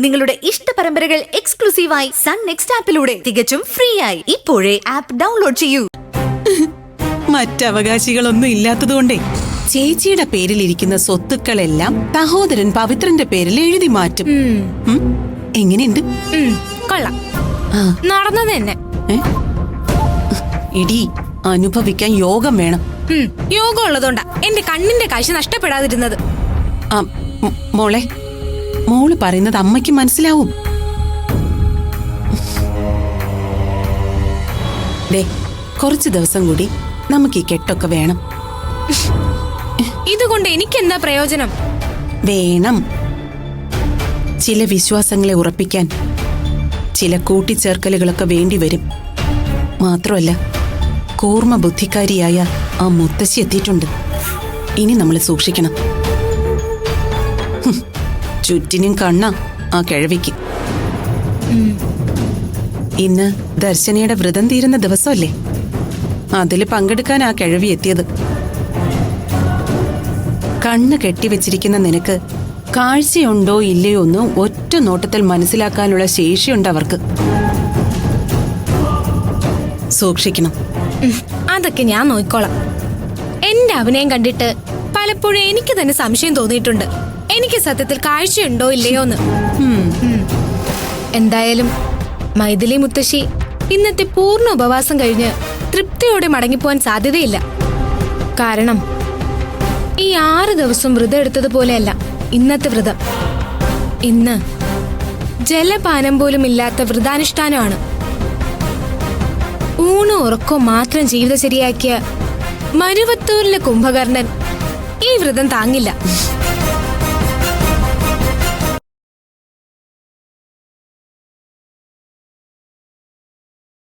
നിങ്ങളുടെ ഇഷ്ട പരമ്പരകൾ എക്സ്ക്ലൂസീവായി സൺ നെക്സ്റ്റ് ആപ്പിലൂടെ തികച്ചും ഫ്രീ ആയി ഇപ്പോഴേ ആപ്പ് ഡൗൺലോഡ് ചെയ്യൂ. മറ്റവകാശികളൊന്നും ഇല്ലാത്തതുകൊണ്ടേ ചേച്ചിയുടെ പേരിലിരിക്കുന്ന സ്വത്തുക്കളെല്ലാം സഹോദരൻ പവിത്രന്റെ പേരിൽ എഴുതി മാറ്റും. എങ്ങനെയുണ്ട്? കൊള്ളാം, നടന്നത് തന്നെ. ഇടി അനുഭവിക്കാൻ യോഗം വേണം. യോഗം ഉള്ളതുകൊണ്ടാ എന്റെ കണ്ണിന്റെ കാഴ്ച നഷ്ടപ്പെടാതിരുന്നത്. മോളെ, മോള് പറയുന്നത് അമ്മയ്ക്ക് മനസ്സിലാവും. കുറച്ചു ദിവസം കൂടി നമുക്ക് ഈ കെട്ടൊക്കെ വേണം. ഇതുകൊണ്ട് എനിക്കെന്താ പ്രയോജനം? വേണം. ചില വിശ്വാസങ്ങളെ ഉറപ്പിക്കാൻ ചില കൂട്ടിച്ചേർക്കലുകളൊക്കെ വേണ്ടി വരും. മാത്രമല്ല, കൂർമ്മ ബുദ്ധിക്കാരിയായ ആ മുത്തശ്ശി എത്തിയിട്ടുണ്ട്. ഇനി നമ്മൾ സൂക്ഷിക്കണം. ചുറ്റിനും കണ്ണ ആ കിഴവിക്ക്. ഇന്ന് ദർശനയുടെ വ്രതം തീരുന്ന ദിവസമല്ലേ? അതില് പങ്കെടുക്കാൻ ആ കിഴവി എത്തിയത്. കണ്ണ് കെട്ടിവെച്ചിരിക്കുന്ന നിനക്ക് കാഴ്ചയുണ്ടോ ഇല്ലയോ എന്ന് ഒറ്റ നോട്ടത്തിൽ മനസ്സിലാക്കാനുള്ള ശേഷിയുണ്ട് അവർക്ക്. സൂക്ഷിക്കണം. അതൊക്കെ ഞാൻ നോക്കിക്കോളാം. എന്റെ അഭിനയം കണ്ടിട്ട് പലപ്പോഴും എനിക്ക് തന്നെ സംശയം തോന്നിയിട്ടുണ്ട്, എനിക്ക് സത്യത്തിൽ കാഴ്ചയുണ്ടോ ഇല്ലയോന്ന്. എന്തായാലും മൈഥിലി മുത്തശ്ശി ഇന്നത്തെ പൂർണ്ണ ഉപവാസം കഴിഞ്ഞ് തൃപ്തിയോടെ മടങ്ങിപ്പോവാൻ സാധ്യതയില്ല. കാരണം ഈ 6 ദിവസം വ്രതം എടുത്തതുപോലെയല്ല ഇന്നത്തെ വ്രതം. ഇന്ന് ജലപാനം പോലും ഇല്ലാത്ത വ്രതാനുഷ്ഠാനമാണ്. ഊണും ഉറക്കവും മാത്രം ജീവിതചര്യയാക്കിയ മരുവത്തൂരിലെ കുംഭകർണൻ ഈ വ്രതം താങ്ങില്ല.